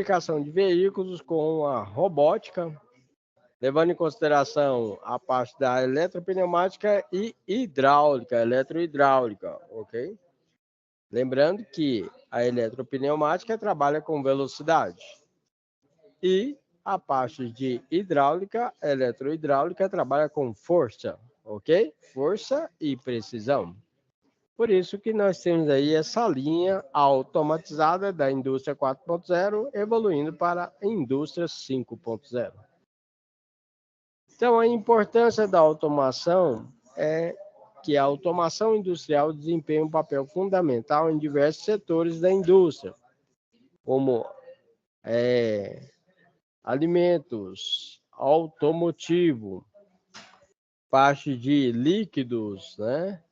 fabricação de veículos com a robótica, levando em consideração a parte da eletropneumática e hidráulica, eletrohidráulica, ok? Lembrando que a eletropneumática trabalha com velocidade e a parte de hidráulica, eletrohidráulica, trabalha com força, ok? Força e precisão. Por isso que nós temos aí essa linha automatizada da indústria 4.0 evoluindo para a indústria 5.0. Então, a importância da automação é que a automação industrial desempenha um papel fundamental em diversos setores da indústria, como alimentos, automotivo, parte de líquidos, né?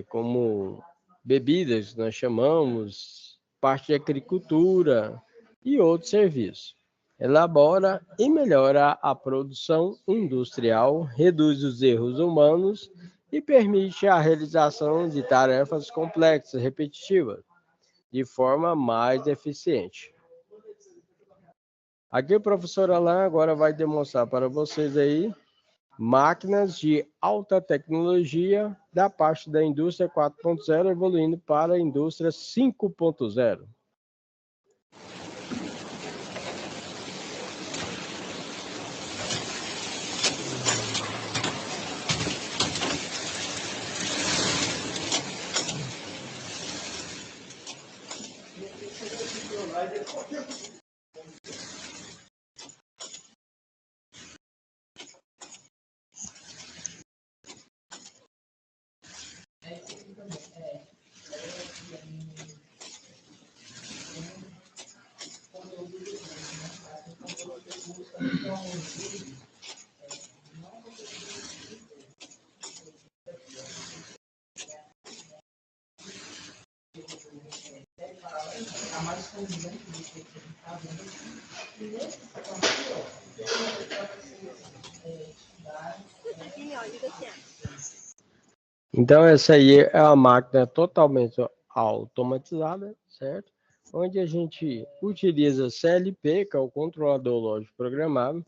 Como bebidas, nós chamamos, parte de agricultura e outros serviços. Elabora e melhora a produção industrial, reduz os erros humanos e permite a realização de tarefas complexas, repetitivas, de forma mais eficiente. Aqui o professor Alain agora vai demonstrar para vocês aí máquinas de alta tecnologia da parte da indústria 4.0 evoluindo para a indústria 5.0. Então, essa aí é uma máquina totalmente automatizada, certo? Onde a gente utiliza CLP, que é o controlador lógico programável,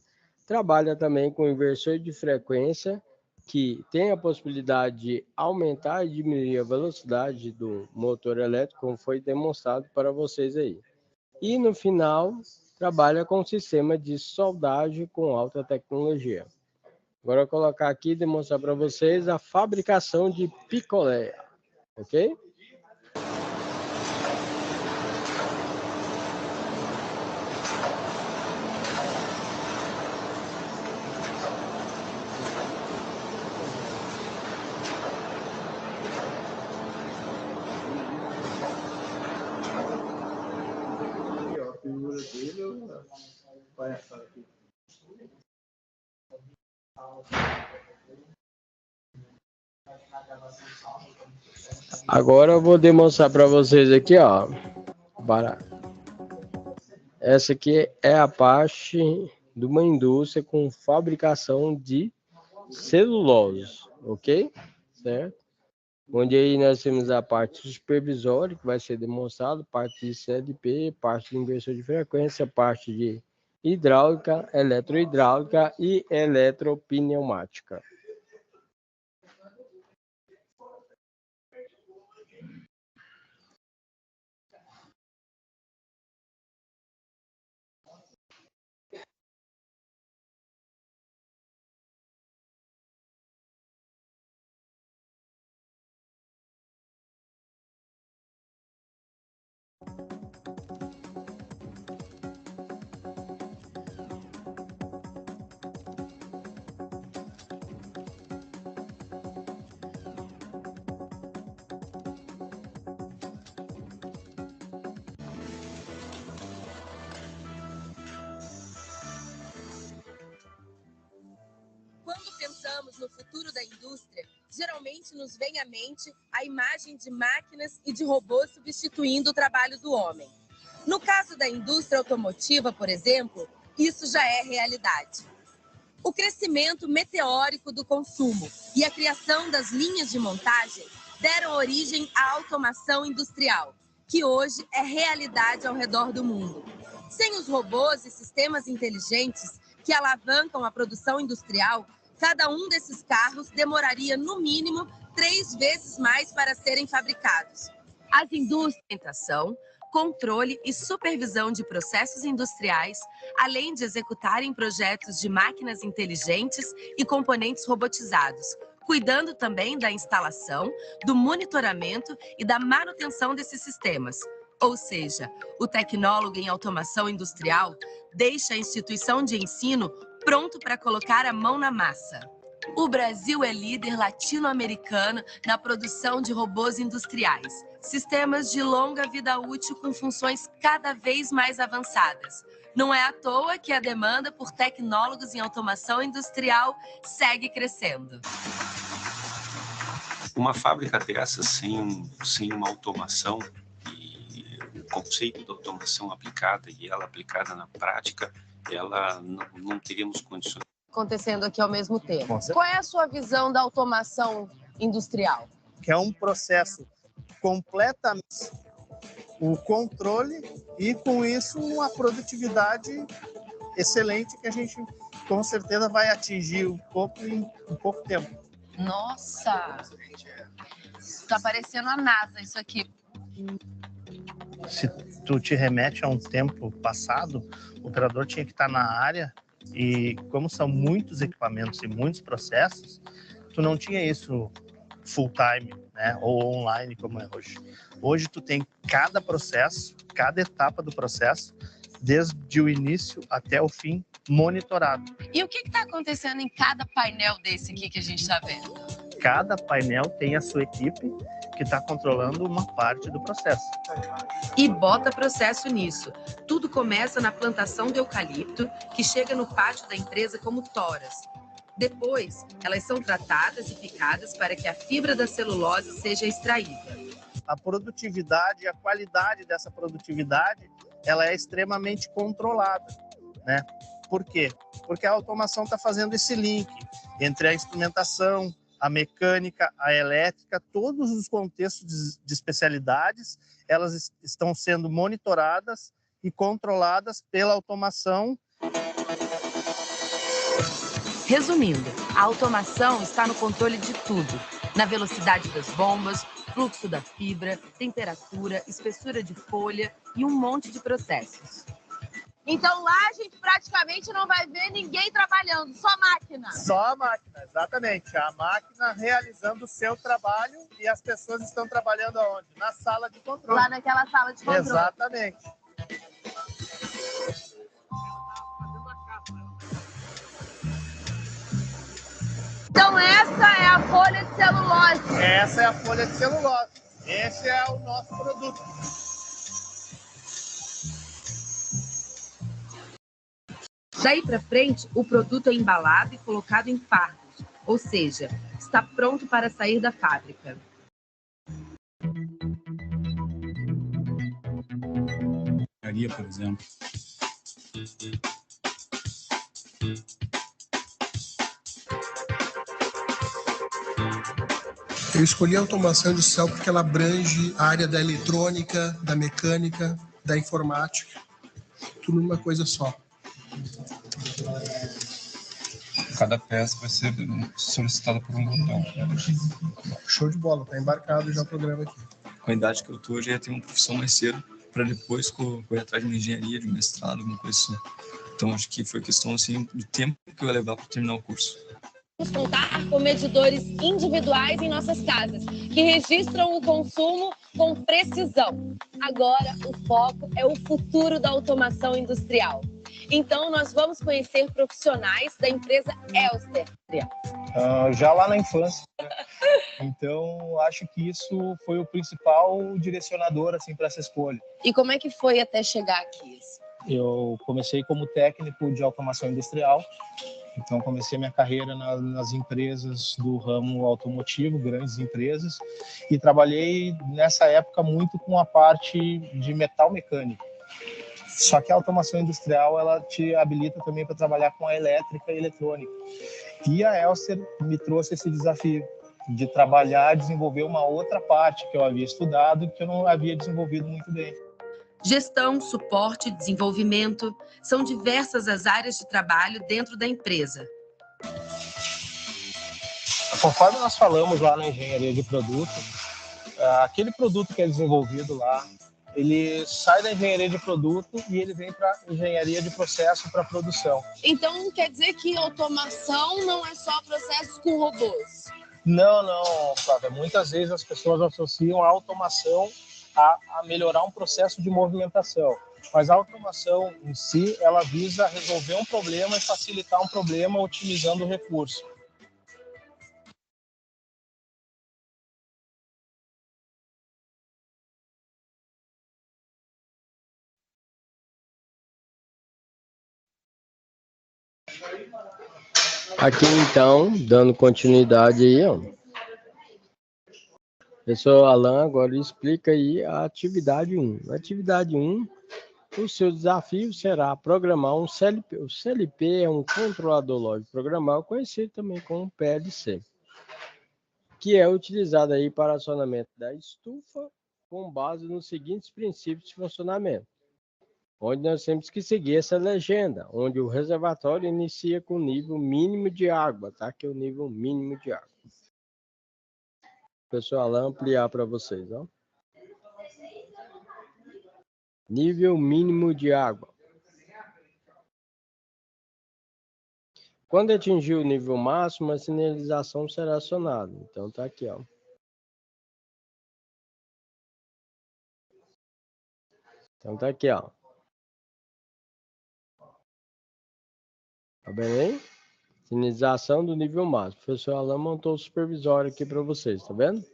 trabalha também com inversor de frequência, que tem a possibilidade de aumentar e diminuir a velocidade do motor elétrico, como foi demonstrado para vocês aí. E no final, trabalha com sistema de soldagem com alta tecnologia. Agora eu vou colocar aqui e demonstrar para vocês a fabricação de picolé, ok? Agora eu vou demonstrar para vocês aqui, ó. Essa aqui é a parte de uma indústria com fabricação de celulose, ok? Certo? Onde aí nós temos a parte supervisória, que vai ser demonstrado, parte de CLP, parte de inversor de frequência, parte de hidráulica, eletrohidráulica e eletropneumática. Quando pensamos no futuro da indústria, geralmente nos vem à mente a imagem de máquinas e de robôs substituindo o trabalho do homem. No caso da indústria automotiva, por exemplo, isso já é realidade. O crescimento meteórico do consumo e a criação das linhas de montagem deram origem à automação industrial, que hoje é realidade ao redor do mundo. Sem os robôs e sistemas inteligentes que alavancam a produção industrial, cada um desses carros demoraria, no mínimo, 3 vezes mais para serem fabricados. As indústrias, controle e supervisão de processos industriais, além de executarem projetos de máquinas inteligentes e componentes robotizados, cuidando também da instalação, do monitoramento e da manutenção desses sistemas. Ou seja, o tecnólogo em automação industrial deixa a instituição de ensino pronto para colocar a mão na massa. O Brasil é líder latino-americano na produção de robôs industriais, sistemas de longa vida útil com funções cada vez mais avançadas. Não é à toa que a demanda por tecnólogos em automação industrial segue crescendo. Uma fábrica dessa, sem uma automação, e o conceito da automação aplicada e ela aplicada na prática, ela não teríamos condições. Acontecendo aqui ao mesmo tempo. Qual é a sua visão da automação industrial? Que é um processo completamente o controle e, com isso, uma produtividade excelente que a gente, com certeza, vai atingir um pouco em pouco tempo. Nossa! Tá parecendo a NASA isso aqui. Se tu te remete a um tempo passado, o operador tinha que estar na área e, como são muitos equipamentos e muitos processos, tu não tinha isso full time, né? Ou online, como é hoje. Hoje tu tem cada processo, cada etapa do processo, desde o início até o fim, monitorado. E o que está acontecendo em cada painel desse aqui que a gente está vendo? Cada painel tem a sua equipe que está controlando uma parte do processo. E bota processo nisso. Tudo começa na plantação de eucalipto, que chega no pátio da empresa como toras. Depois, elas são tratadas e picadas para que a fibra da celulose seja extraída. A produtividade e a qualidade dessa produtividade, ela é extremamente controlada, né? Por quê? Porque a automação está fazendo esse link entre a instrumentação, a mecânica, a elétrica, todos os contextos de especialidades, elas estão sendo monitoradas e controladas pela automação. Resumindo, a automação está no controle de tudo. Na velocidade das bombas, fluxo da fibra, temperatura, espessura de folha e um monte de processos. Então lá a gente praticamente não vai ver ninguém trabalhando, só máquina. Só a máquina, exatamente. A máquina realizando o seu trabalho e as pessoas estão trabalhando aonde? Na sala de controle. Lá naquela sala de controle. Exatamente. Então essa é a folha de celulose. Essa é a folha de celulose. Esse é o nosso produto. Daí para frente, o produto é embalado e colocado em fardos, ou seja, está pronto para sair da fábrica. Por exemplo. Eu escolhi a automação industrial porque ela abrange a área da eletrônica, da mecânica, da informática, tudo numa coisa só. Cada peça vai ser solicitada por um botão. Show de bola, tá embarcado já o programa aqui. Com a idade que eu tô, eu já ia ter uma profissão mais cedo, para depois correr atrás de uma engenharia, de mestrado, alguma coisa assim. Então, acho que foi questão assim, do tempo que eu ia levar para terminar o curso. Vamos contar com medidores individuais em nossas casas, que registram o consumo com precisão. Agora, o foco é o futuro da automação industrial. Então, nós vamos conhecer profissionais da empresa Elster. Já lá na infância. Então, acho que isso foi o principal direcionador assim, para essa escolha. E como é que foi até chegar aqui? Eu comecei como técnico de automação industrial. Então, comecei minha carreira nas empresas do ramo automotivo, grandes empresas, e trabalhei nessa época muito com a parte de metal mecânico. Só que a automação industrial, ela te habilita também para trabalhar com a elétrica e eletrônica. E a Elster me trouxe esse desafio de trabalhar, desenvolver uma outra parte que eu havia estudado e que eu não havia desenvolvido muito bem. Gestão, suporte, desenvolvimento, são diversas as áreas de trabalho dentro da empresa. Conforme nós falamos lá na engenharia de produto, aquele produto que é desenvolvido lá, ele sai da engenharia de produto e ele vem para engenharia de processo para produção. Então, quer dizer que automação não é só processos com robôs? Não, Flávia. Muitas vezes as pessoas associam a automação a melhorar um processo de movimentação. Mas a automação em si, ela visa resolver um problema e facilitar um problema otimizando o recurso. Aqui então, dando continuidade aí, ó. Professor Alan agora explica aí a atividade 1. Na atividade 1, o seu desafio será programar um CLP. O CLP é um controlador lógico programável, conhecido também como PLC, que é utilizado aí para acionamento da estufa com base nos seguintes princípios de funcionamento, onde nós temos que seguir essa legenda, onde o reservatório inicia com o nível mínimo de água, tá? Que é o nível mínimo de água. Pessoal, ampliar para vocês, ó. Nível mínimo de água. Quando atingir o nível máximo, a sinalização será acionada. Então tá aqui, ó. Então tá aqui, ó. Tá bem aí? Sinalização do nível máximo. O professor Alan montou o supervisório aqui para vocês, tá vendo?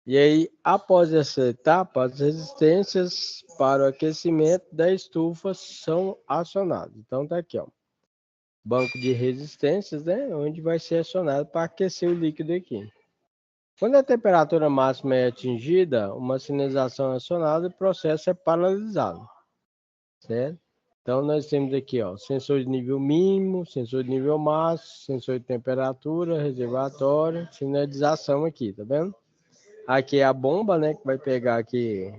E aí, após essa etapa, as resistências para o aquecimento da estufa são acionadas. Então tá aqui, ó. Banco de resistências, né? Onde vai ser acionado para aquecer o líquido aqui. Quando a temperatura máxima é atingida, uma sinalização é acionada e o processo é paralisado. Certo? Então, nós temos aqui, ó, sensor de nível mínimo, sensor de nível máximo, sensor de temperatura, reservatório, sinalização aqui, tá vendo? Aqui é a bomba, né, que vai pegar aqui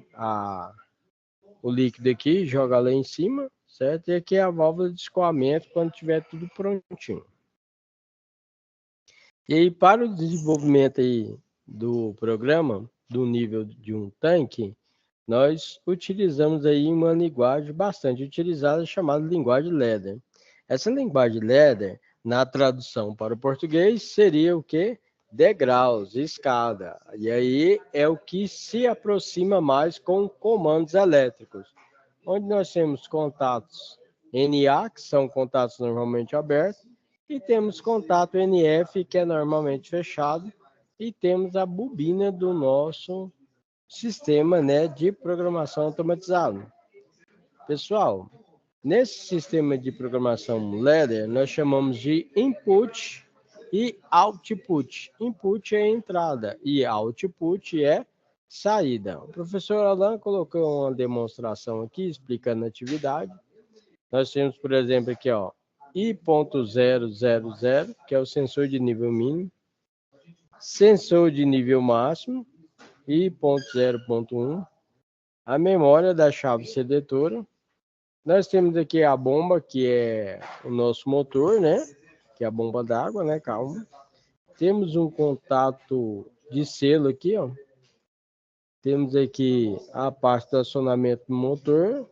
o líquido aqui, joga lá em cima, certo? E aqui é a válvula de escoamento quando tiver tudo prontinho. E aí, para o desenvolvimento aí do programa, do nível de um tanque, nós utilizamos aí uma linguagem bastante utilizada chamada linguagem Ladder. Essa linguagem Ladder, na tradução para o português, seria o quê? Degraus, escada. E aí é o que se aproxima mais com comandos elétricos, onde nós temos contatos NA, que são contatos normalmente abertos, e temos contato NF, que é normalmente fechado, e temos a bobina do nosso sistema, né, de programação automatizado. Pessoal, nesse sistema de programação ladder, nós chamamos de input e output. Input é entrada e output é saída. O professor Alan colocou uma demonstração aqui explicando a atividade. Nós temos, por exemplo, aqui, ó, I.000, que é o sensor de nível mínimo, sensor de nível máximo, I.0.1, a memória da chave sedetora. Nós temos aqui a bomba, que é o nosso motor, né? Que é a bomba d'água, né? Calma. Temos um contato de selo aqui, ó. Temos aqui a parte do acionamento do motor,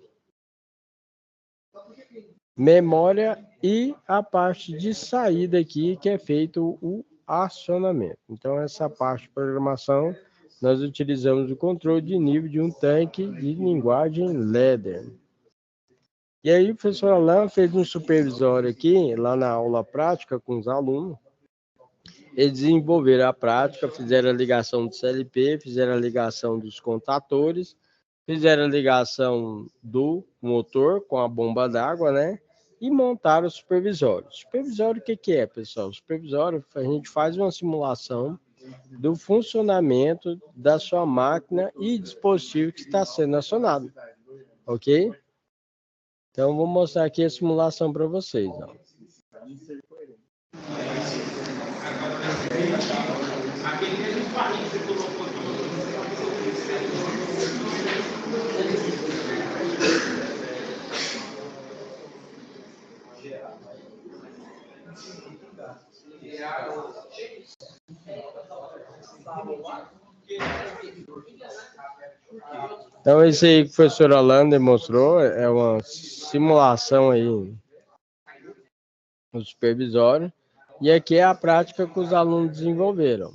memória e a parte de saída aqui, que é feito o acionamento. Então, essa parte de programação, nós utilizamos o controle de nível de um tanque de linguagem Ladder. E aí, o professor Alan fez um supervisório aqui, lá na aula prática, com os alunos. Eles desenvolveram a prática, fizeram a ligação do CLP, fizeram a ligação dos contatores, fizeram a ligação do motor com a bomba d'água, né? E montaram o supervisório. Supervisório, o que é, pessoal? O supervisório, a gente faz uma simulação do funcionamento da sua máquina e dispositivo que está sendo acionado. Ok? Então, vou mostrar aqui a simulação para vocês. Ó. Então, esse aí que o professor Alan demonstrou é uma simulação aí no supervisório. E aqui é a prática que os alunos desenvolveram.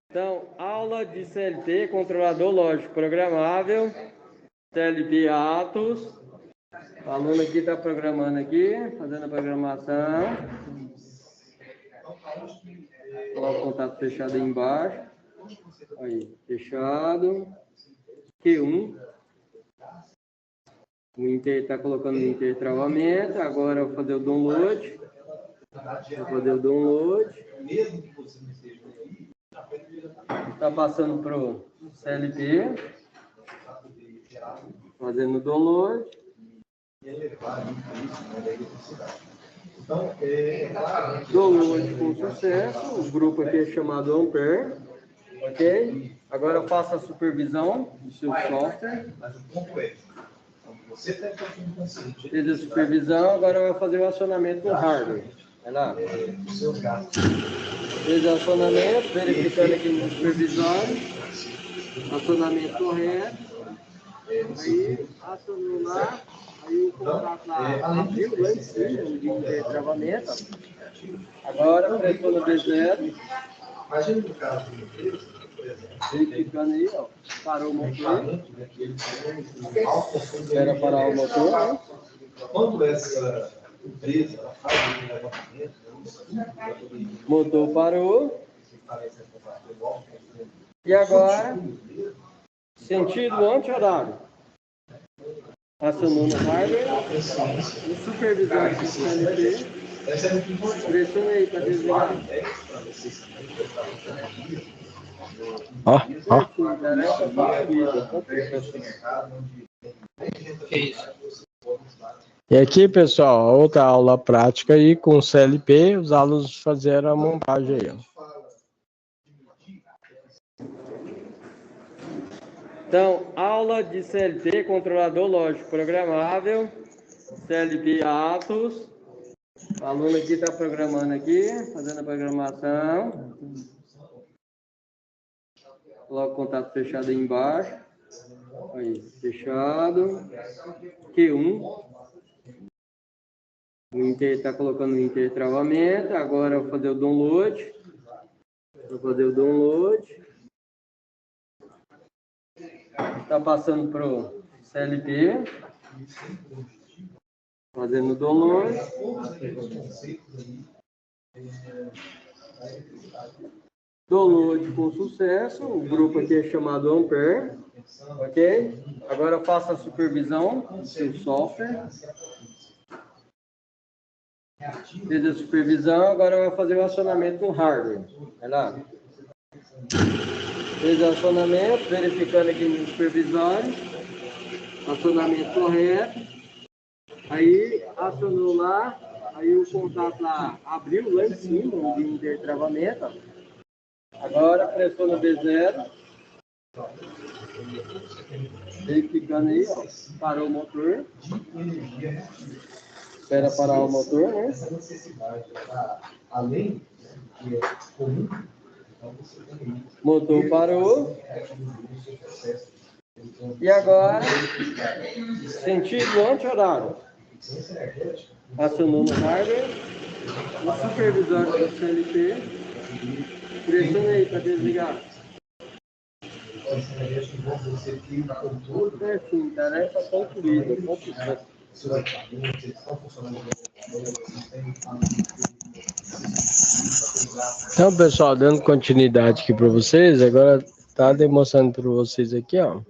Então, aula de CLP, controlador lógico programável, CLP Atos. O aluno aqui está programando aqui, fazendo a programação. Coloca o contato fechado aí embaixo. Aí, fechado. Q1. O Inter está colocando o Inter travamento. Agora eu vou fazer o download. Está passando para o CLP. Fazendo o download. Download com sucesso. O grupo aqui é chamado Ampere. Ok? Agora eu faço a supervisão do seu software. Fez a supervisão, agora eu vou fazer o acionamento no hardware. Vai lá. Fez o acionamento, verificando aqui no supervisório. Acionamento correto. Aí, acionou lá. Aí o contato lá abriu lá em cima, de travamento. Agora, prestou no B0. Imagina no caso do verificando aí, ó. Parou o motor. Espera parar o motor, né? Quando essa empresa faz o levantamento, motor parou. E agora, sentido anti-horário. Acionou no hardware. No supervisor do CLP. Pressiona aí para desligar. Ó. E aqui, pessoal, outra aula prática aí com CLP, os alunos fizeram a montagem aí, ó. Então, aula de CLP, controlador lógico programável, CLP Atos. O aluno aqui está programando aqui, fazendo a programação. Coloca o contato fechado aí embaixo. Aí, fechado. Q1. O Inter está colocando o Inter travamento. Agora eu vou fazer o download. Está passando para o CLP. Fazendo o download. Download com sucesso. O grupo aqui é chamado Ampere. Ok? Agora eu faço a supervisão do seu software. Fez a supervisão, agora eu vou fazer o acionamento no hardware. Vai lá. Fez o acionamento, verificando aqui no supervisório. Acionamento correto. Aí acionou lá. Aí o contato lá abriu lá em cima, de intertravamento. Agora pressou no B0. Verificando aí, ó. Parou o motor. Espera parar o motor, né? Motor parou. E agora, sentido anti-horário. Acionou no hardware. No supervisor do CLP. Pressiona aí para desligar. É sim, tarefa concluída. Então, pessoal, dando continuidade aqui para vocês, agora tá demonstrando para vocês aqui, ó,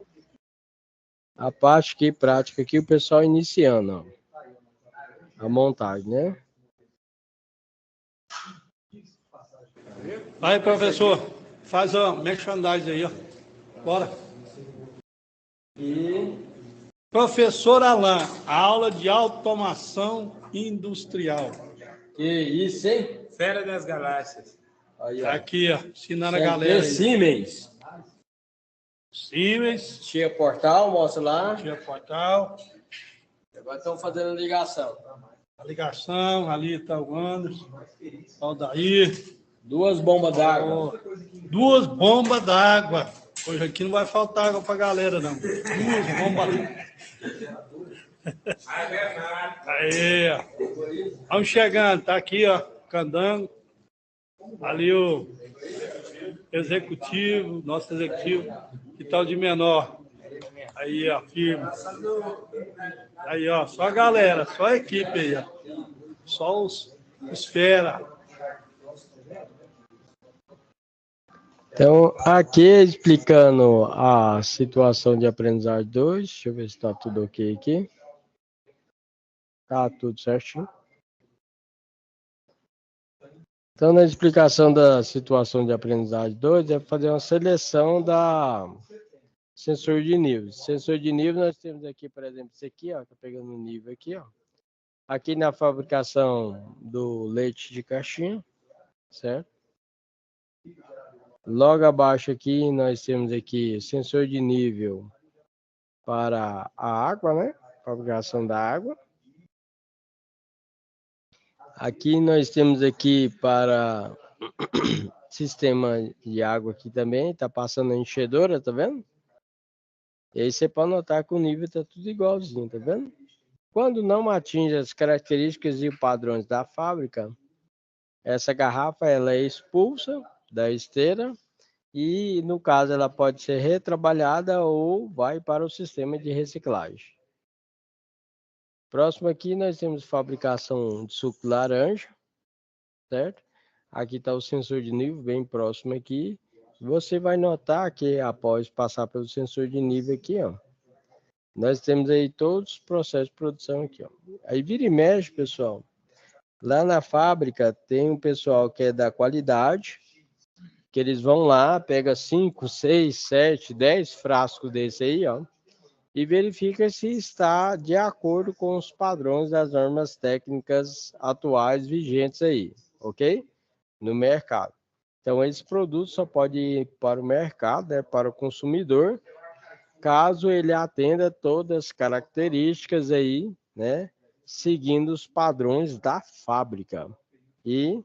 a parte aqui prática aqui, o pessoal iniciando, ó, a montagem, né? Aí, professor, faz a merchandising aí, ó. Bora. E professor Alan, aula de automação industrial. que isso, hein? Fera das Galáxias. Aí, ó. Tá aqui, ó, ensinando a galera aí. Siemens. Siemens. Tia Portal, mostra lá. Tia Portal. Agora estão fazendo ligação. A ligação, ali tá o Anderson. Tá o Daí. 2 bombas d'água. 2 bombas d'água. Hoje aqui não vai faltar água pra galera, não. 2 bombas d'água. Aí, ó. Vamos chegando, tá aqui, ó, Candango. Ali o executivo, nosso executivo, que tá o de menor. Aí, ó, firme. Aí, ó, só a galera, só a equipe aí, ó. Só os fera. Então, aqui explicando a situação de aprendizagem 2. Deixa eu ver se está tudo ok aqui. Tá tudo certinho. Então, na explicação da situação de aprendizagem 2, é fazer uma seleção da sensor de nível. Sensor de nível, nós temos aqui, por exemplo, esse aqui, ó, tá pegando o nível aqui, ó. Aqui na fabricação do leite de caixinha, certo? Logo abaixo aqui, nós temos aqui sensor de nível para a água, né? Fabricação da água. Aqui nós temos aqui para sistema de água aqui também, tá passando a enchedora, tá vendo? E aí você pode notar que o nível tá tudo igualzinho, tá vendo? Quando não atinge as características e padrões da fábrica, essa garrafa ela é expulsa da esteira e, no caso, ela pode ser retrabalhada ou vai para o sistema de reciclagem. Próximo aqui nós temos fabricação de suco de laranja, certo? Aqui está o sensor de nível bem próximo aqui. Você vai notar que após passar pelo sensor de nível aqui, ó, nós temos aí todos os processos de produção aqui, ó. Aí vira e mexe, pessoal. Lá na fábrica tem um pessoal que é da qualidade, que eles vão lá, pega 5, 6, 7, 10 frascos desse aí, ó, e verifica se está de acordo com os padrões das normas técnicas atuais vigentes aí, ok? No mercado. Então, esse produto só pode ir para o mercado, né, para o consumidor, caso ele atenda todas as características aí, né, seguindo os padrões da fábrica e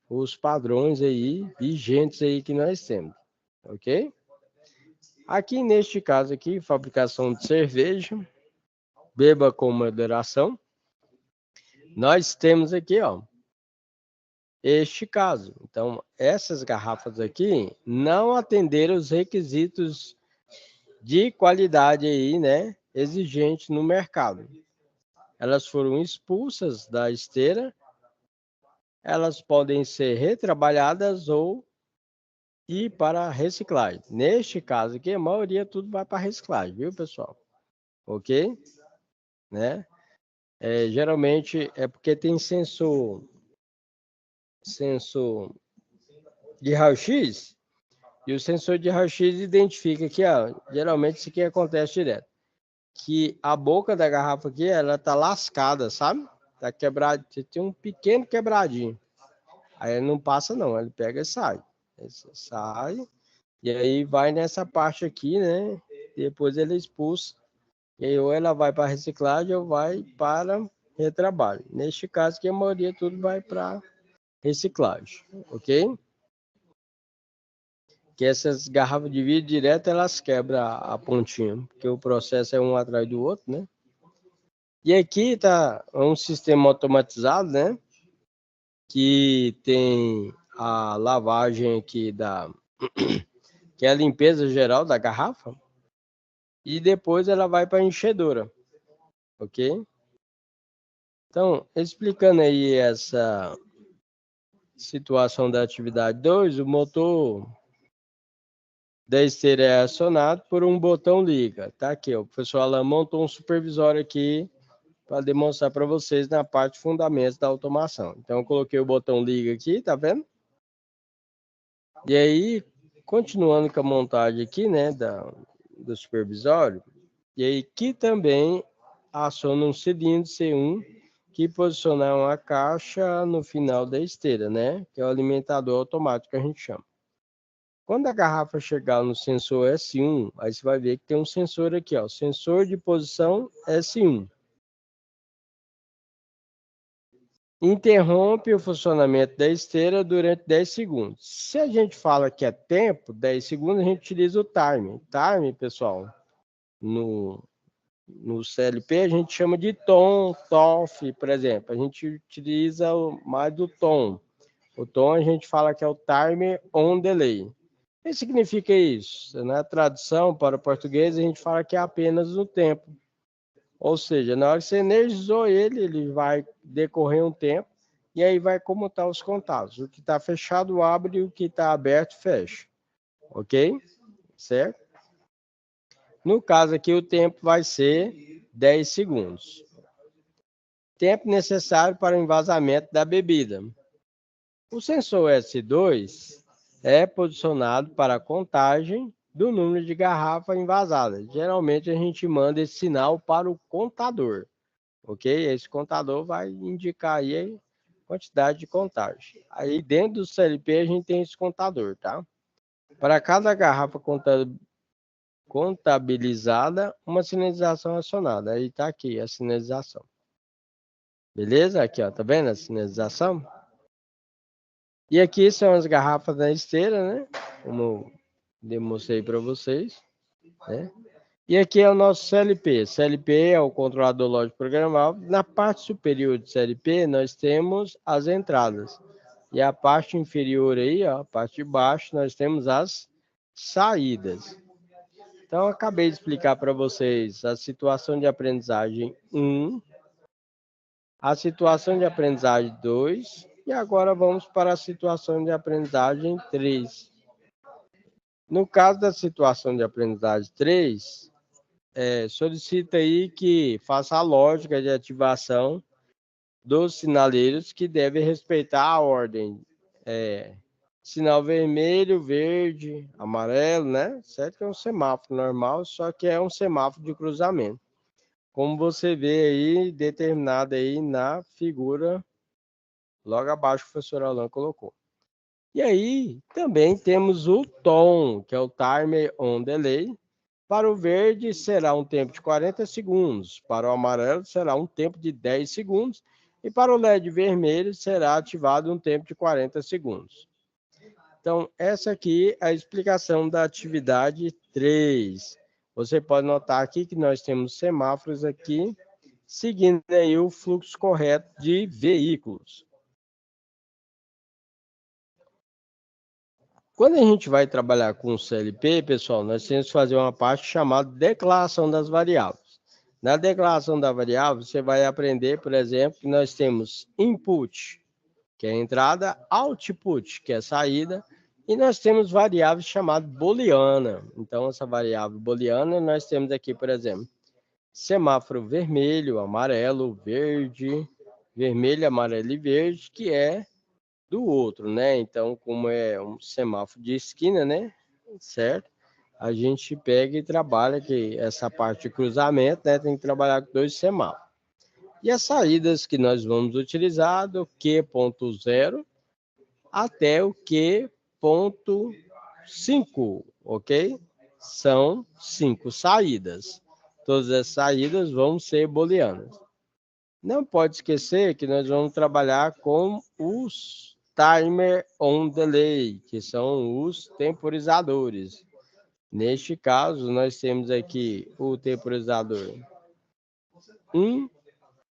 os padrões aí vigentes aí que nós temos, ok? Aqui neste caso aqui, fabricação de cerveja, beba com moderação. Nós temos aqui, ó, este caso. Então, essas garrafas aqui não atenderam os requisitos de qualidade aí, né, exigentes no mercado. Elas foram expulsas da esteira, elas podem ser retrabalhadas ou ir para reciclagem. Neste caso aqui, a maioria tudo vai para reciclagem, viu, pessoal? Ok? Né? Geralmente é porque tem sensor de raio-x, e o sensor de raio-x identifica que, ó, geralmente isso aqui acontece direto, que a boca da garrafa aqui, ela tá lascada, sabe? Tá quebrado, tem um pequeno quebradinho. Aí ele não passa não, ele pega e sai. Ele sai, e aí vai nessa parte aqui, né? Depois ele expulsa, e aí ou ela vai para reciclagem ou vai para retrabalho. Neste caso que a maioria tudo vai para reciclagem, ok? Que essas garrafas de vidro direto, elas quebram a pontinha, porque o processo é um atrás do outro, né? E aqui tá um sistema automatizado, né? Que tem a lavagem aqui que é a limpeza geral da garrafa, e depois ela vai para a enchedora, ok? Então, explicando aí essa situação da atividade 2, o motor da esteira é acionado por um botão liga. Tá aqui, o professor Alain montou um supervisório aqui para demonstrar para vocês na parte de fundamentos da automação. Então, eu coloquei o botão liga aqui, tá vendo? E aí, continuando com a montagem aqui, né, do supervisório, e aí que também aciona um cilindro C1 que posicionar uma caixa no final da esteira, né? Que é o alimentador automático que a gente chama. Quando a garrafa chegar no sensor S1, aí você vai ver que tem um sensor aqui, ó, sensor de posição S1. Interrompe o funcionamento da esteira durante 10 segundos. Se a gente fala que é tempo, 10 segundos, a gente utiliza o timer. Timer, pessoal, no CLP a gente chama de tom, TOF, por exemplo. A gente utiliza mais do tom. O tom a gente fala que é o timer on delay. O que significa isso? Na tradução para o português, a gente fala que é apenas o tempo. Ou seja, na hora que você energizou ele vai decorrer um tempo e aí vai comutar os contatos. O que está fechado abre e o que está aberto fecha. Ok? Certo? No caso aqui, o tempo vai ser 10 segundos. Tempo necessário para o envasamento da bebida. O sensor S2 é posicionado para a contagem do número de garrafa envasada. Geralmente a gente manda esse sinal para o contador, ok? Esse contador vai indicar aí a quantidade de contagem. Aí dentro do CLP a gente tem esse contador, tá? Para cada garrafa contabilizada, uma sinalização acionada. Aí tá aqui a sinalização. Beleza? Aqui, ó, tá vendo a sinalização? E aqui são as garrafas da esteira, né? Como demonstrei para vocês, né? E aqui é o nosso CLP. CLP é o controlador lógico programável. Na parte superior do CLP, nós temos as entradas. E a parte inferior aí, ó, a parte de baixo, nós temos as saídas. Então, eu acabei de explicar para vocês a situação de aprendizagem 1, a situação de aprendizagem 2, e agora vamos para a situação de aprendizagem 3. No caso da situação de aprendizagem 3, solicita aí que faça a lógica de ativação dos sinaleiros que devem respeitar a ordem. Sinal vermelho, verde, amarelo, né? Certo que é um semáforo normal, só que é um semáforo de cruzamento. Como você vê aí, determinado aí na figura logo abaixo que o professor Alan colocou. E aí, também temos o tom, que é o Timer on Delay. Para o verde, será um tempo de 40 segundos. Para o amarelo, será um tempo de 10 segundos. E para o LED vermelho, será ativado um tempo de 40 segundos. Então, essa aqui é a explicação da atividade 3. Você pode notar aqui que nós temos semáforos aqui, seguindo aí o fluxo correto de veículos. Quando a gente vai trabalhar com o CLP, pessoal, nós temos que fazer uma parte chamada declaração das variáveis. Na declaração da variável, você vai aprender, por exemplo, que nós temos input, que é a entrada, output, que é a saída, e nós temos variáveis chamadas booleana. Então, essa variável booleana, nós temos aqui, por exemplo, semáforo vermelho, amarelo, verde, vermelho, amarelo e verde, que é do outro, né? Então, como é um semáforo de esquina, né? Certo? A gente pega e trabalha que essa parte de cruzamento, né? Tem que trabalhar com 2 semáforos. E as saídas que nós vamos utilizar do Q.0 até o Q.5, ok? São 5 saídas. Todas as saídas vão ser booleanas. Não pode esquecer que nós vamos trabalhar com os Timer on Delay, que são os temporizadores. Neste caso, nós temos aqui o temporizador 1,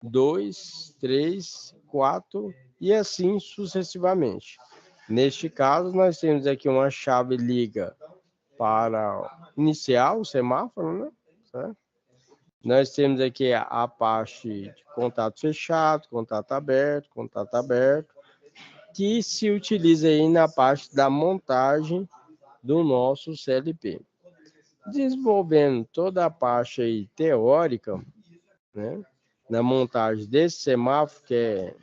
2, 3, 4 e assim sucessivamente. Neste caso, nós temos aqui uma chave liga para iniciar o semáforo, né? Certo? Nós temos aqui a parte de contato fechado, contato aberto, que se utiliza aí na parte da montagem do nosso CLP. Desenvolvendo toda a parte aí teórica, né, na montagem desse semáforo, que é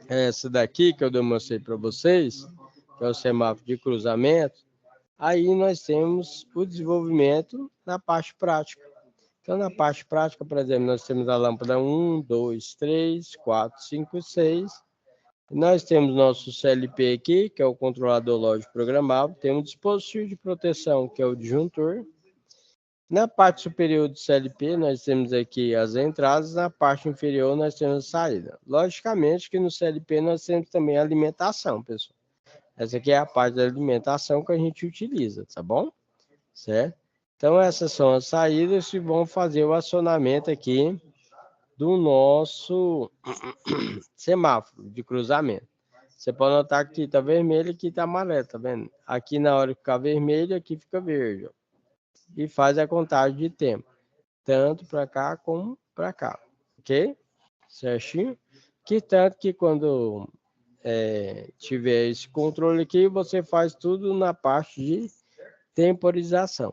essa daqui que eu demonstrei para vocês, que é o semáforo de cruzamento, aí nós temos o desenvolvimento na parte prática. Então, na parte prática, por exemplo, nós temos a lâmpada 1, 2, 3, 4, 5, 6. Nós temos nosso CLP aqui, que é o controlador lógico programável. Temos o dispositivo de proteção, que é o disjuntor. Na parte superior do CLP, nós temos aqui as entradas. Na parte inferior, nós temos a saída. Logicamente que no CLP nós temos também a alimentação, pessoal. Essa aqui é a parte da alimentação que a gente utiliza, tá bom? Certo? Então, essas são as saídas que vão fazer o acionamento aqui do nosso semáforo de cruzamento. Você pode notar que aqui está vermelho e aqui está amarelo, tá vendo? Aqui na hora que ficar vermelho, aqui fica verde. Ó. E faz a contagem de tempo. Tanto para cá como para cá. Ok? Certinho? Que tanto que quando tiver esse controle aqui, você faz tudo na parte de temporização.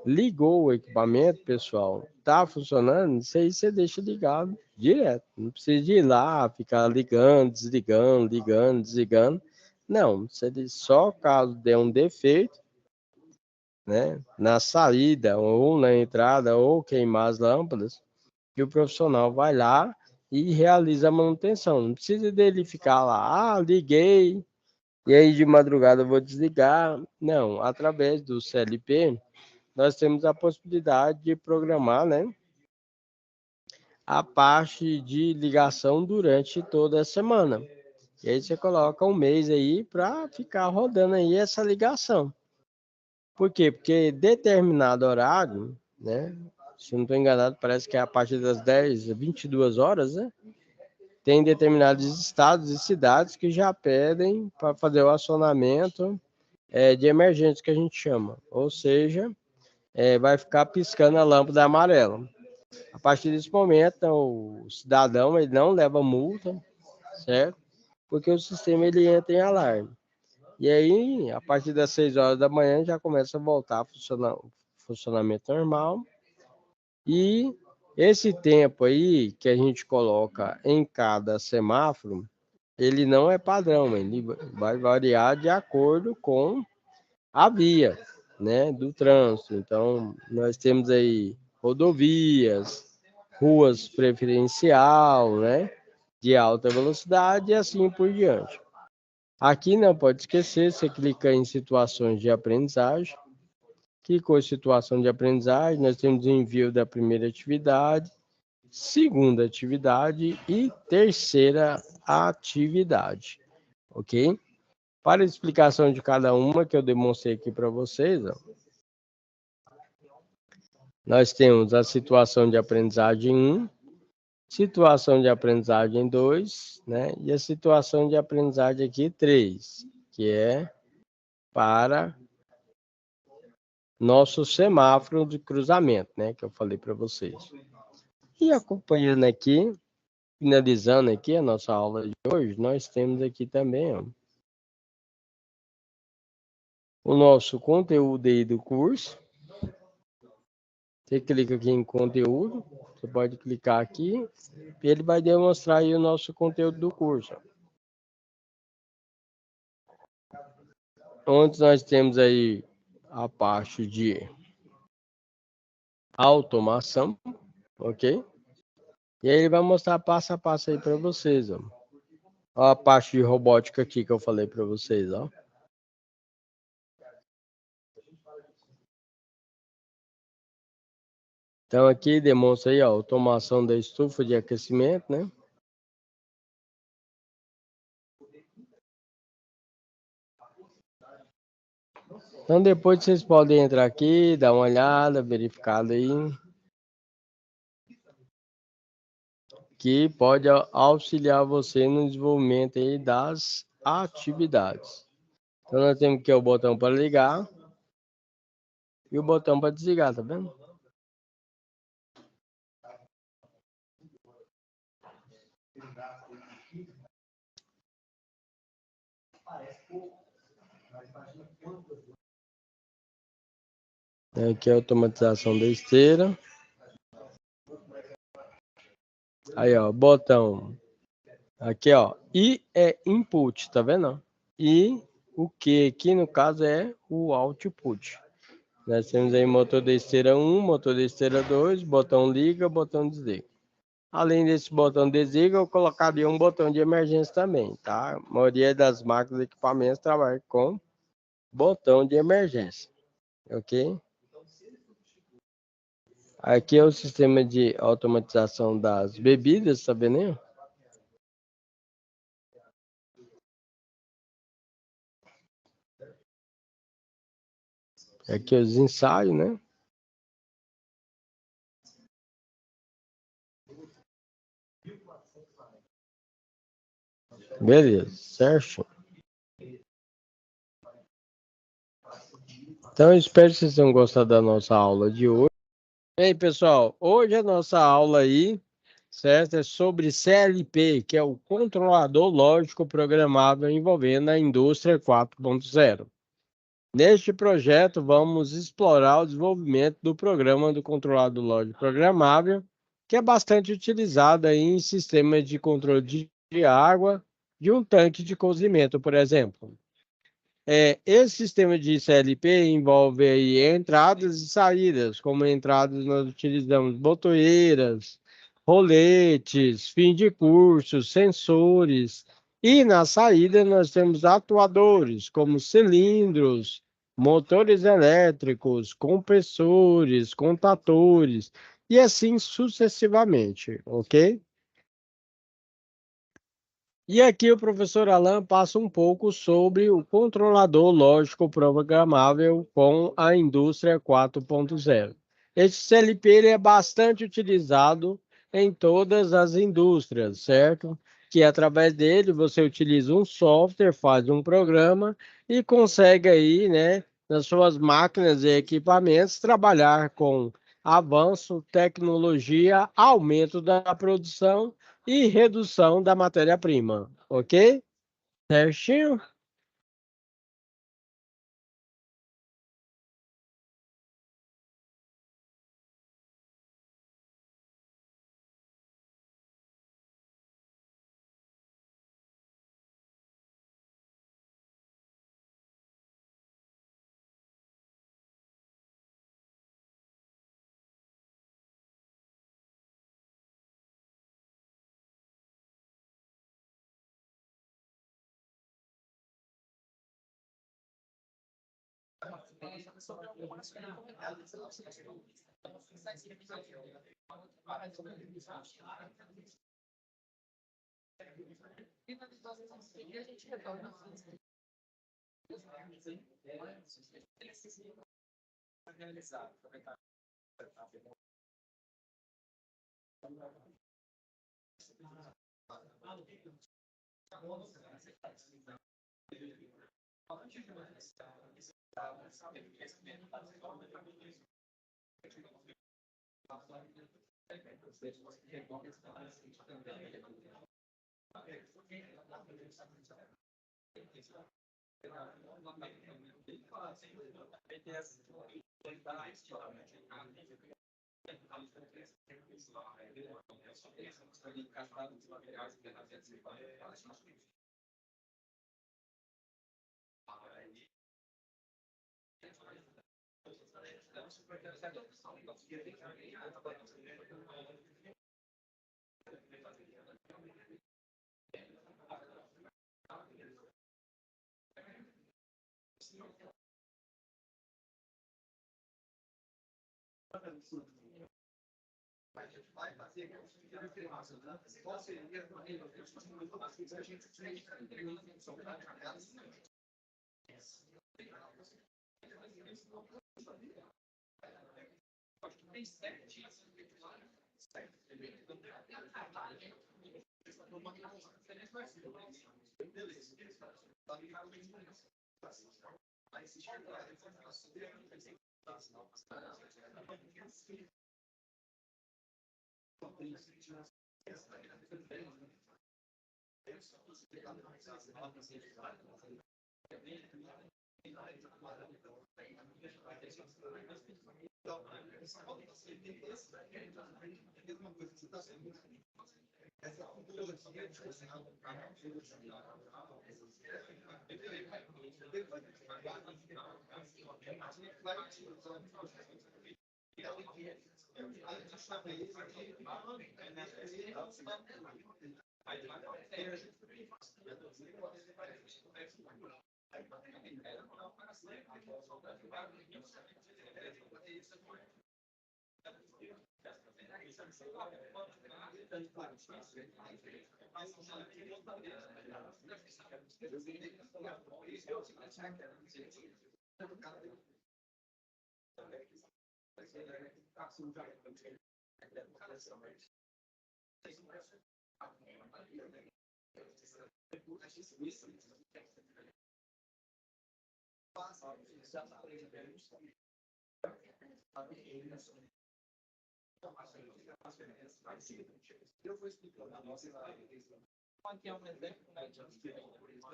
Ligou o equipamento, pessoal, tá funcionando, isso aí você deixa ligado direto. Não precisa de ir lá, ficar ligando, desligando. Não, você só caso der um defeito, né, na saída ou na entrada ou queimar as lâmpadas, que o profissional vai lá e realiza a manutenção. Não precisa dele ficar lá, liguei, e aí de madrugada eu vou desligar. Não, através do CLP, nós temos a possibilidade de programar, né, a parte de ligação durante toda a semana. E aí você coloca um mês aí para ficar rodando aí essa ligação. Por quê? Porque determinado horário, né, se não estou enganado, parece que é a partir das 10, 22 horas, né, tem determinados estados e cidades que já pedem para fazer o acionamento de emergência, que a gente chama. Ou seja, vai ficar piscando a lâmpada amarela. A partir desse momento, o cidadão ele não leva multa, certo? Porque o sistema ele entra em alarme. E aí, a partir das 6 horas da manhã, já começa a voltar a funcionar, funcionamento normal. E esse tempo aí que a gente coloca em cada semáforo, ele não é padrão, ele vai variar de acordo com a via, né, do trânsito. Então, nós temos aí rodovias, ruas preferencial, né, de alta velocidade e assim por diante. Aqui não pode esquecer, você clica em situações de aprendizagem. Clicou em situação de aprendizagem, nós temos o envio da primeira atividade, segunda atividade e terceira atividade, ok? Para a explicação de cada uma que eu demonstrei aqui para vocês, ó, nós temos a situação de aprendizagem 1, situação de aprendizagem 2, né? E a situação de aprendizagem aqui 3, que é para nosso semáforo de cruzamento, né? Que eu falei para vocês. E acompanhando aqui, finalizando aqui a nossa aula de hoje, nós temos aqui também, ó, o nosso conteúdo aí do curso. Você clica aqui em conteúdo, você pode clicar aqui, e ele vai demonstrar aí o nosso conteúdo do curso. Onde nós temos aí a parte de automação, ok? E aí ele vai mostrar passo a passo aí para vocês, ó. Ó a parte de robótica aqui que eu falei para vocês, ó. Então aqui demonstra aí, ó, automação da estufa de aquecimento, né? Então depois vocês podem entrar aqui, dar uma olhada, verificar aí, que pode auxiliar você no desenvolvimento aí das atividades. Então nós temos aqui o botão para ligar e o botão para desligar, tá vendo? Aqui é a automatização da esteira. Aí, ó, botão. Aqui, ó, I é input, tá vendo? E o Q aqui, no caso, é o output. Nós temos aí motor de esteira 1, motor de esteira 2, botão liga, botão desliga. Além desse botão desliga, eu colocaria um botão de emergência também, tá? A maioria das máquinas e equipamentos trabalham com botão de emergência, ok? Aqui é o sistema de automatização das bebidas, tá vendo aí? Aqui os ensaios, né? Beleza, certo? Então, eu espero que vocês tenham gostado da nossa aula de hoje. E aí, pessoal, hoje a nossa aula aí, certo, é sobre CLP, que é o controlador lógico programável envolvendo a indústria 4.0. Neste projeto, vamos explorar o desenvolvimento do programa do controlador lógico programável, que é bastante utilizado aí em sistemas de controle de água de um tanque de cozimento, por exemplo. Esse sistema de CLP envolve aí entradas e saídas. Como entradas, nós utilizamos botoeiras, roletes, fim de curso, sensores. E na saída, nós temos atuadores, como cilindros, motores elétricos, compressores, contatores, e assim sucessivamente, ok? E aqui o professor Alan passa um pouco sobre o controlador lógico programável com a indústria 4.0. Esse CLP ele é bastante utilizado em todas as indústrias, certo? Que através dele você utiliza um software, faz um programa e consegue aí, né, nas suas máquinas e equipamentos, trabalhar com avanço, tecnologia, aumento da produção e redução da matéria-prima, ok? Certinho?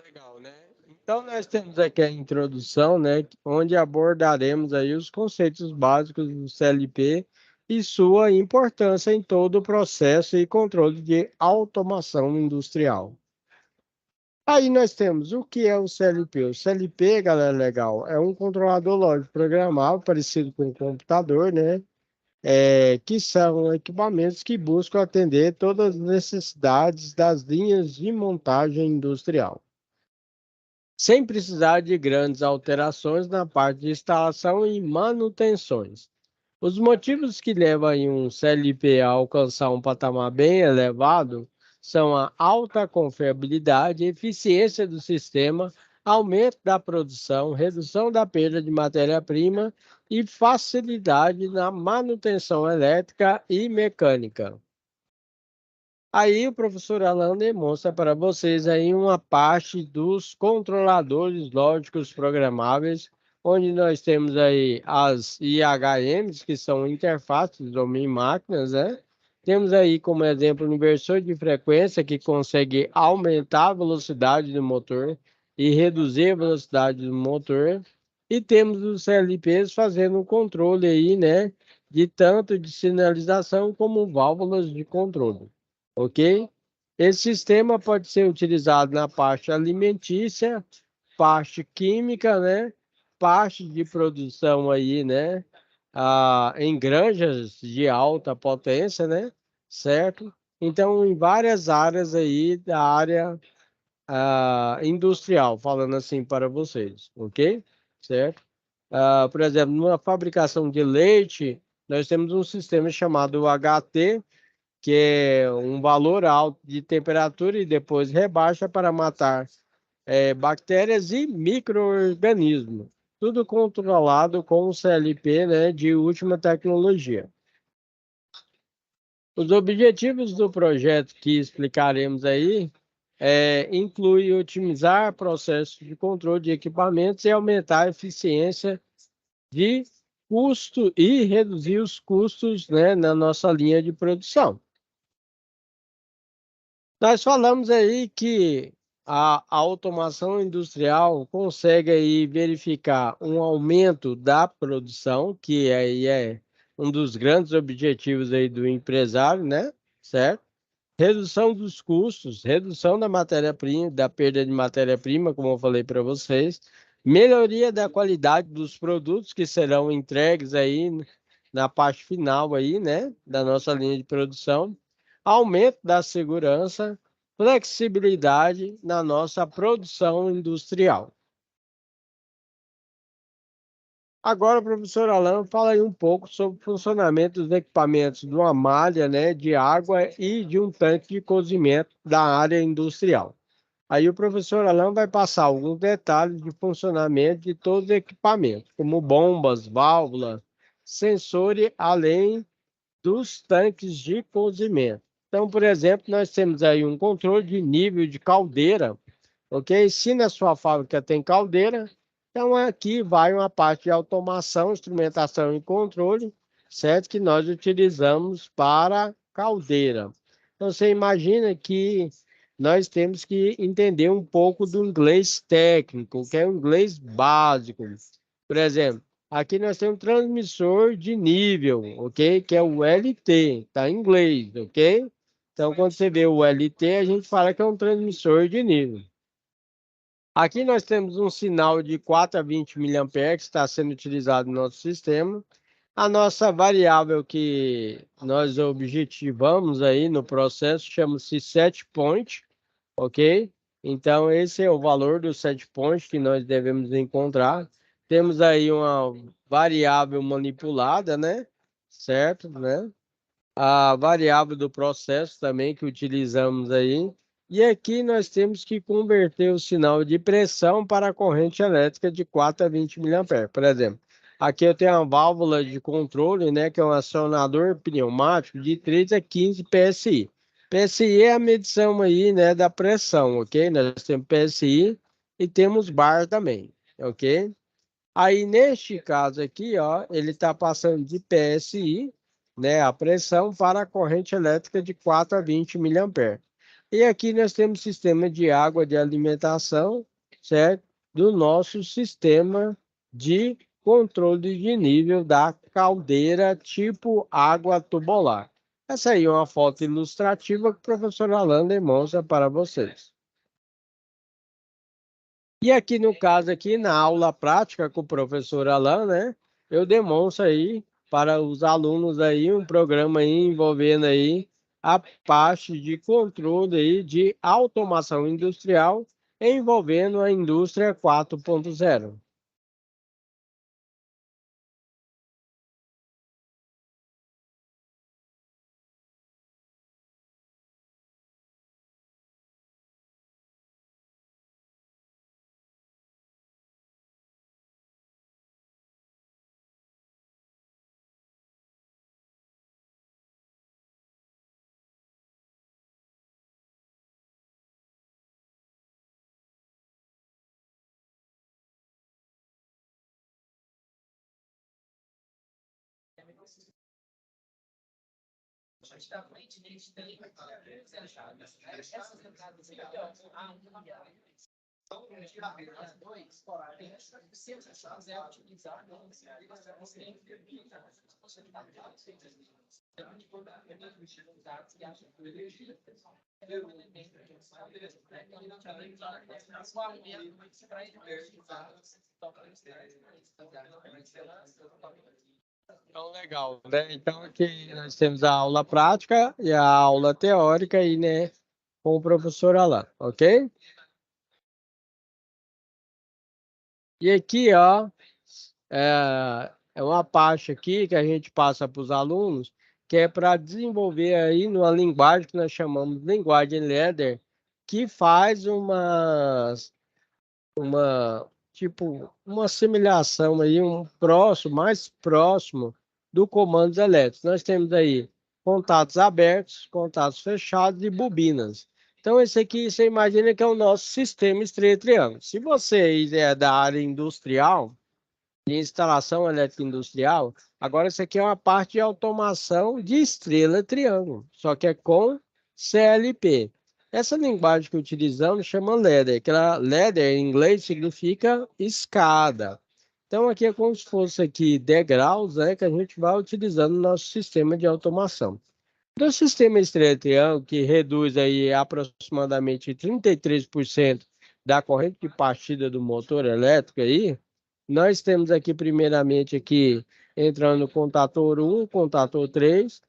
Legal, né? Então nós temos aqui a introdução, né, onde abordaremos aí os conceitos básicos do CLP e sua importância em todo o processo e controle de automação industrial. Aí nós temos o que é o CLP. O CLP, galera, legal, é um controlador lógico programável parecido com um computador, né? Que são equipamentos que buscam atender todas as necessidades das linhas de montagem industrial, sem precisar de grandes alterações na parte de instalação e manutenções. Os motivos que levam aí um CLP a alcançar um patamar bem elevado são a alta confiabilidade, eficiência do sistema, aumento da produção, redução da perda de matéria-prima e facilidade na manutenção elétrica e mecânica. Aí o professor Alan demonstra para vocês aí uma parte dos controladores lógicos programáveis, onde nós temos aí as IHMs, que são interfaces homem-máquinas, né? Temos aí como exemplo o inversor de frequência, que consegue aumentar a velocidade do motor e reduzir a velocidade do motor. E temos os CLPs fazendo o controle aí, né? De tanto de sinalização como válvulas de controle. Ok? Esse sistema pode ser utilizado na parte alimentícia, parte química, né? Parte de produção aí, né? Em granjas de alta potência, né? Certo? Então, em várias áreas aí da área industrial, falando assim para vocês, ok? Certo? Por exemplo, numa fabricação de leite, nós temos um sistema chamado HT, que é um valor alto de temperatura e depois rebaixa para matar bactérias e micro-organismos. Tudo controlado com o CLP, né, de última tecnologia. Os objetivos do projeto que explicaremos aí inclui otimizar processos de controle de equipamentos e aumentar a eficiência de custo e reduzir os custos, né, na nossa linha de produção. Nós falamos aí que a automação industrial consegue aí verificar um aumento da produção, que aí é um dos grandes objetivos aí do empresário, né? Certo? Redução dos custos, redução da matéria-prima, da perda de matéria-prima, como eu falei para vocês, melhoria da qualidade dos produtos que serão entregues aí na parte final aí, né, da nossa linha de produção, aumento da segurança, flexibilidade na nossa produção industrial. Agora, professor Alan, fala aí um pouco sobre o funcionamento dos equipamentos de uma malha, né, de água e de um tanque de cozimento da área industrial. Aí o professor Alan vai passar alguns detalhes de funcionamento de todos os equipamentos, como bombas, válvulas, sensores, além dos tanques de cozimento. Então, por exemplo, nós temos aí um controle de nível de caldeira, ok? Se na sua fábrica tem caldeira, então aqui vai uma parte de automação, instrumentação e controle, certo? Que nós utilizamos para caldeira. Então, você imagina que nós temos que entender um pouco do inglês técnico, que é o inglês básico. Por exemplo, Aqui nós temos um transmissor de nível, ok? Que é o LT, tá em inglês, ok? Então, quando você vê o LT, a gente fala que é um transmissor de nível. Aqui nós temos um sinal de 4 a 20 mA que está sendo utilizado no nosso sistema. A nossa variável que nós objetivamos aí no processo chama-se set point, ok? Então, esse é o valor do set point que nós devemos encontrar. Temos aí uma variável manipulada, né? Certo, né? A variável do processo também que utilizamos aí. E aqui nós temos que converter o sinal de pressão para a corrente elétrica de 4 a 20 mA. Por exemplo, aqui eu tenho uma válvula de controle, né, que é um acionador pneumático de 3 a 15 PSI. PSI é a medição aí, né, da pressão, ok? Nós temos PSI e temos bar também, ok? Aí, neste caso aqui, ó, ele está passando de PSI, né, a pressão, para a corrente elétrica de 4 a 20 mA. E aqui nós temos sistema de água de alimentação, certo? Do nosso sistema de controle de nível da caldeira tipo água tubular. Essa aí é uma foto ilustrativa que o professor Alan demonstra para vocês. E aqui no caso aqui na aula prática com o professor Alan, né, eu demonstro aí para os alunos aí um programa aí envolvendo aí a parte de controle aí de automação industrial envolvendo a indústria 4.0. Então, legal, né? Então, aqui nós temos a aula prática e a aula teórica aí, né, com o professor Alan, ok? E aqui, ó, é uma parte aqui que a gente passa para os alunos, que é para desenvolver aí numa linguagem que nós chamamos de linguagem ladder, que faz uma assimilação aí, mais próximo do comandos elétricos. Nós temos aí contatos abertos, contatos fechados e bobinas. Então, esse aqui, você imagina que é o nosso sistema estrela triângulo. Se você é da área industrial, de instalação elétrica industrial, agora isso aqui é uma parte de automação de estrela triângulo, só que é com CLP. Essa linguagem que utilizamos chama ladder, que ladder em inglês significa escada. Então aqui é como se fosse aqui degraus, né, que a gente vai utilizando no nosso sistema de automação. Do sistema estrela triângulo, que reduz aí aproximadamente 33% da corrente de partida do motor elétrico aí, nós temos aqui primeiramente aqui entrando o contator 1, contator 3,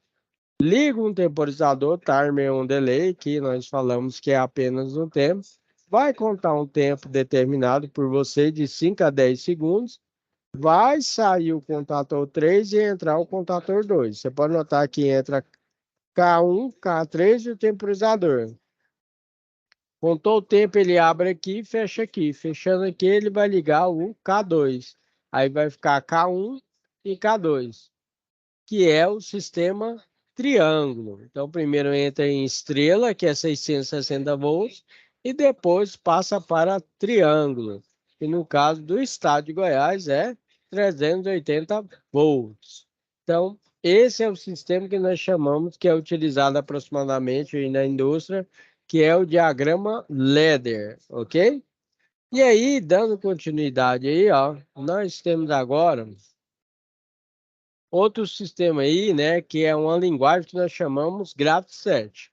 liga um temporizador, timer on delay, que nós falamos que é apenas um tempo, vai contar um tempo determinado por você de 5 a 10 segundos, vai sair o contator 3 e entrar o contator 2. Você pode notar que entra K1, K3 e o temporizador. Contou o tempo, ele abre aqui e fecha aqui. Fechando aqui, ele vai ligar o K2. Aí vai ficar K1 e K2, que é o sistema triângulo. Então, primeiro entra em estrela, que é 660 volts, e depois passa para triângulo, que no caso do estado de Goiás é 380 volts. Então, esse é o sistema que nós chamamos, que é utilizado aproximadamente aí na indústria, que é o diagrama ladder, ok? E aí, dando continuidade aí, ó, nós temos agora outro sistema aí, né, que é uma linguagem que nós chamamos Graph7.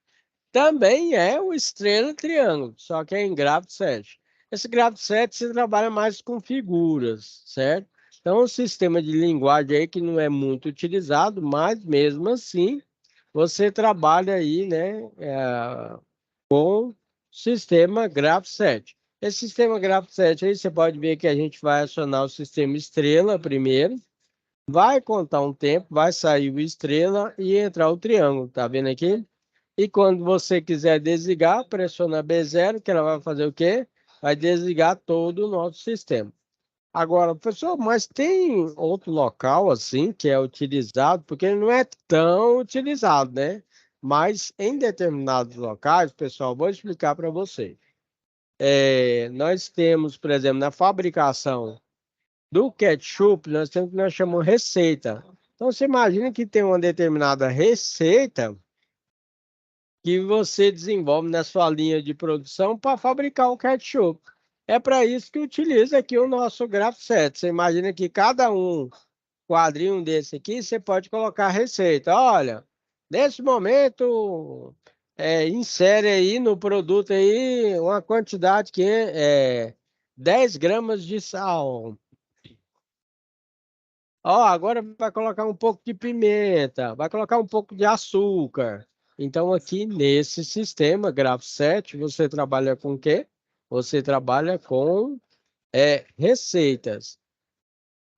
Também é o estrela triângulo, só que é em Graph7. Esse Graph7 você trabalha mais com figuras, certo? Então, é um sistema de linguagem aí que não é muito utilizado, mas mesmo assim, você trabalha aí, né, com o sistema Graph7. Esse sistema Graph7 aí, você pode ver que a gente vai acionar o sistema estrela primeiro, vai contar um tempo, vai sair o estrela e entrar o triângulo, tá vendo aqui? E quando você quiser desligar, pressiona B0, que ela vai fazer o quê? Vai desligar todo o nosso sistema. Agora, pessoal, mas tem outro local assim que é utilizado, porque ele não é tão utilizado, né? Mas em determinados locais, pessoal, vou explicar para vocês. Nós temos, por exemplo, na fabricação do ketchup, nós temos o que nós chamamos receita. Então, você imagina que tem uma determinada receita que você desenvolve na sua linha de produção para fabricar o ketchup. É para isso que utiliza aqui o nosso Graph7. Você imagina que cada quadrinho desse aqui, você pode colocar a receita. Olha, nesse momento, insere aí no produto aí uma quantidade que é 10 gramas de sal. Ó, agora vai colocar um pouco de pimenta, vai colocar um pouco de açúcar. Então, aqui nesse sistema Graph7, você trabalha com o quê? Você trabalha com receitas.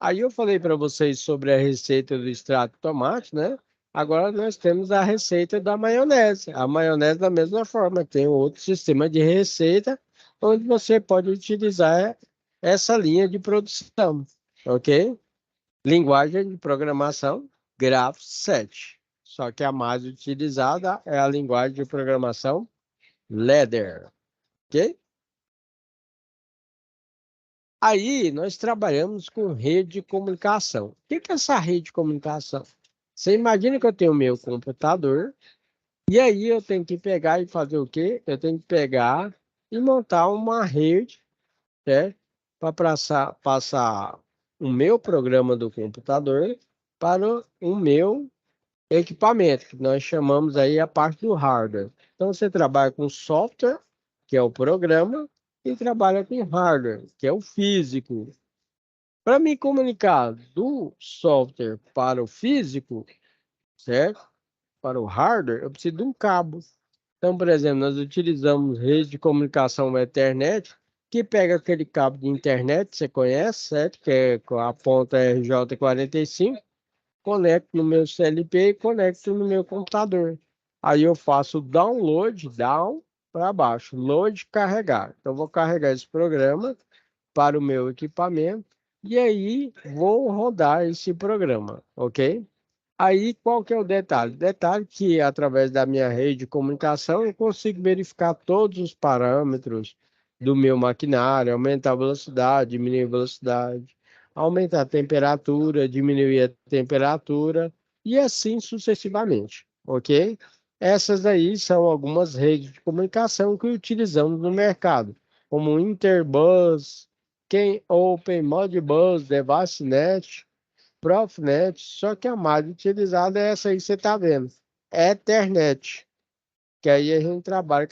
Aí eu falei para vocês sobre a receita do extrato de tomate, né? Agora nós temos a receita da maionese. A maionese da mesma forma, tem outro sistema de receita onde você pode utilizar essa linha de produção, ok? Linguagem de programação Graph7. Só que a mais utilizada é a linguagem de programação Ladder, ok? Aí nós trabalhamos com rede de comunicação. O que é essa rede de comunicação? Você imagina que eu tenho o meu computador e aí eu tenho que pegar e fazer o quê? Eu tenho que pegar e montar uma rede, certo? Para passar o meu programa do computador para o meu equipamento, que nós chamamos aí a parte do hardware. Então, você trabalha com software, que é o programa, e trabalha com hardware, que é o físico. Para me comunicar do software para o físico, certo? Para o hardware, eu preciso de um cabo. Então, por exemplo, nós utilizamos rede de comunicação Ethernet, que pega aquele cabo de internet, você conhece, certo? Que é com a ponta RJ45, conecto no meu CLP e conecto no meu computador. Aí eu faço download, down para baixo, load, carregar. Então, eu vou carregar esse programa para o meu equipamento e aí vou rodar esse programa, ok? Aí, qual que é o detalhe? Detalhe que, através da minha rede de comunicação, eu consigo verificar todos os parâmetros do meu maquinário, aumentar a velocidade, diminuir a velocidade, aumentar a temperatura, diminuir a temperatura, e assim sucessivamente, ok? Essas aí são algumas redes de comunicação que utilizamos no mercado, como Interbus, Open, Modbus, DeviceNet, Profnet, só que a mais utilizada é essa aí que você está vendo, Ethernet, que aí a gente trabalha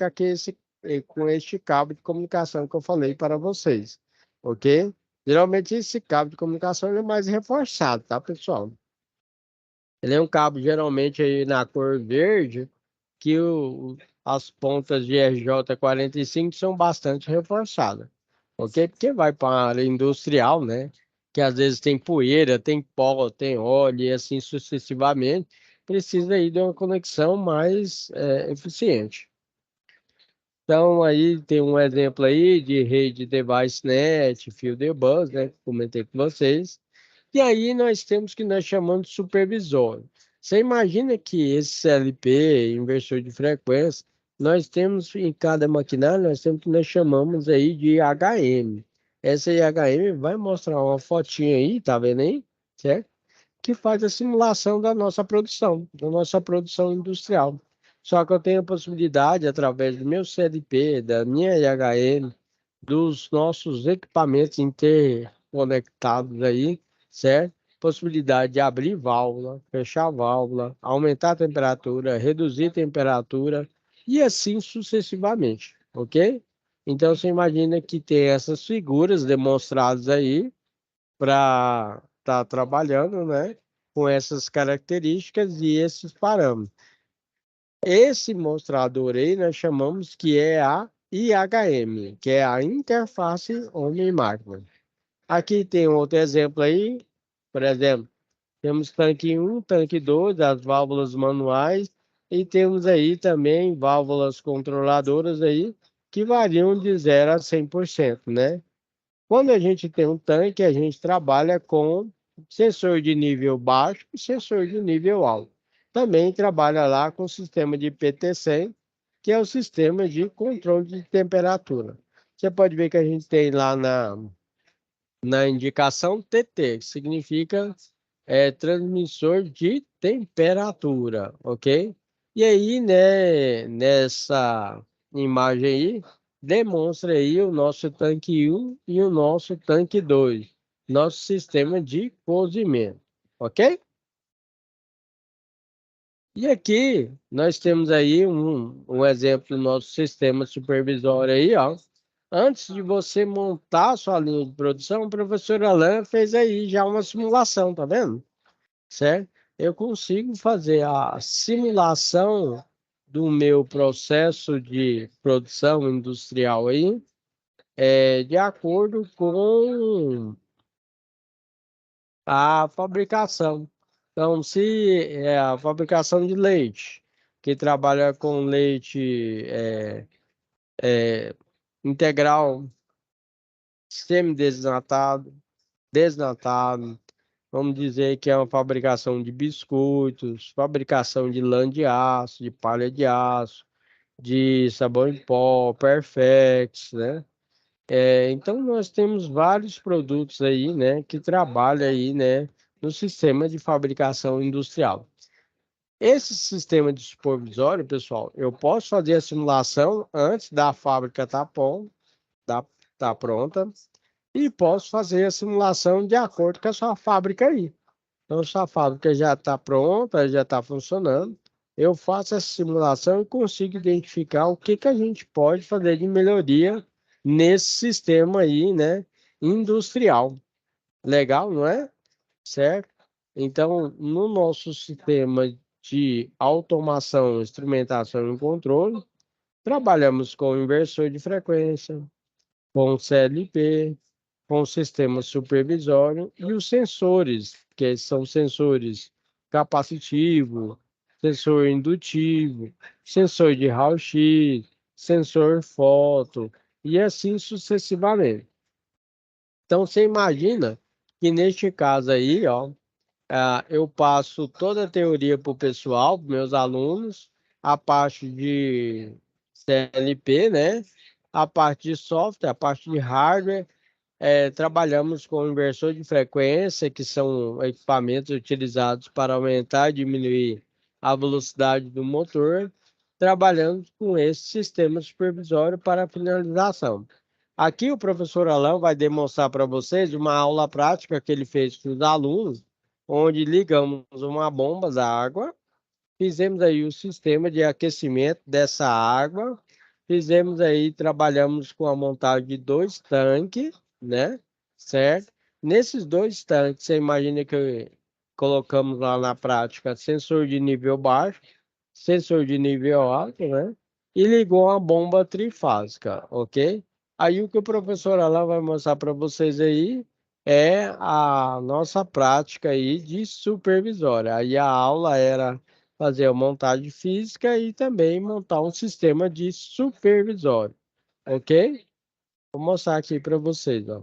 com este cabo de comunicação que eu falei para vocês, ok? Geralmente esse cabo de comunicação ele é mais reforçado, tá, pessoal? Ele é um cabo geralmente aí na cor verde, que as pontas de RJ45 são bastante reforçadas, ok? Porque vai para a área industrial, né? Que às vezes tem poeira, tem pó, tem óleo e assim sucessivamente, precisa aí de uma conexão mais eficiente. Então, aí tem um exemplo aí de rede DeviceNet, FieldBus, né? Que comentei com vocês. E aí nós temos o que nós chamamos de supervisor. Você imagina que esse CLP, inversor de frequência, nós temos em cada maquinário, nós temos o que nós chamamos aí de HM. Essa HM vai mostrar uma fotinha aí, tá vendo aí? Certo? Que faz a simulação da nossa produção industrial. Só que eu tenho a possibilidade, através do meu CLP, da minha IHM, dos nossos equipamentos interconectados aí, certo? possibilidade de abrir válvula, fechar válvula, aumentar a temperatura, reduzir a temperatura e assim sucessivamente, ok? Então, você imagina que tem essas figuras demonstradas aí para estar trabalhando, né, com essas características e esses parâmetros. Esse mostrador aí nós chamamos que é a IHM, que é a interface homem-máquina. Aqui tem outro exemplo aí, por exemplo, temos tanque 1, tanque 2, as válvulas manuais, e temos aí também válvulas controladoras aí, que variam de 0 a 100%, né? Quando a gente tem um tanque, a gente trabalha com sensor de nível baixo e sensor de nível alto. Também trabalha lá com o sistema de PT100, que é o sistema de controle de temperatura. Você pode ver que a gente tem lá na indicação TT, que significa transmissor de temperatura, ok? E aí, né, nessa imagem aí, demonstra aí o nosso tanque 1 e o nosso tanque 2, nosso sistema de cozimento, ok? E aqui nós temos aí um exemplo do nosso sistema supervisório aí, ó. Antes de você montar a sua linha de produção, o professor Alain fez aí já uma simulação, tá vendo? Certo? Eu consigo fazer a simulação do meu processo de produção industrial aí, de acordo com a fabricação. Então, se é a fabricação de leite, que trabalha com leite integral, semi-desnatado, desnatado, vamos dizer que é uma fabricação de biscoitos, fabricação de lã de aço, de palha de aço, de sabão em pó, Perfex, né? Então nós temos vários produtos aí, né, que trabalham aí, né, no sistema de fabricação industrial. Esse sistema de supervisório, pessoal, eu posso fazer a simulação antes da fábrica tá pronta, e posso fazer a simulação de acordo com a sua fábrica aí. Então, sua fábrica já está pronta, já está funcionando. Eu faço essa simulação e consigo identificar o que a gente pode fazer de melhoria nesse sistema aí, né, industrial. Legal, não é? Certo? Então, no nosso sistema de automação, instrumentação e controle, trabalhamos com inversor de frequência, com CLP, com o sistema supervisório e os sensores, que são sensores capacitivo, sensor indutivo, sensor de raio-x, sensor foto e assim sucessivamente. Então, você imagina que neste caso aí, ó, eu passo toda a teoria para o pessoal, para meus alunos, a parte de CLP, né? A parte de software, a parte de hardware. Trabalhamos com inversor de frequência, que são equipamentos utilizados para aumentar e diminuir a velocidade do motor. Trabalhamos com esse sistema supervisório para finalização. Aqui o professor Alain vai demonstrar para vocês uma aula prática que ele fez com os alunos, onde ligamos uma bomba d'água, fizemos aí o sistema de aquecimento dessa água, fizemos aí, trabalhamos com a montagem de 2 tanques, né? Certo? Nesses 2 tanques, você imagina que colocamos lá na prática sensor de nível baixo, sensor de nível alto, né? E ligou uma bomba trifásica, ok? Aí o que o professor Alain vai mostrar para vocês aí é a nossa prática aí de supervisória. Aí a aula era fazer a montagem física e também montar um sistema de supervisório, ok? Vou mostrar aqui para vocês, ó.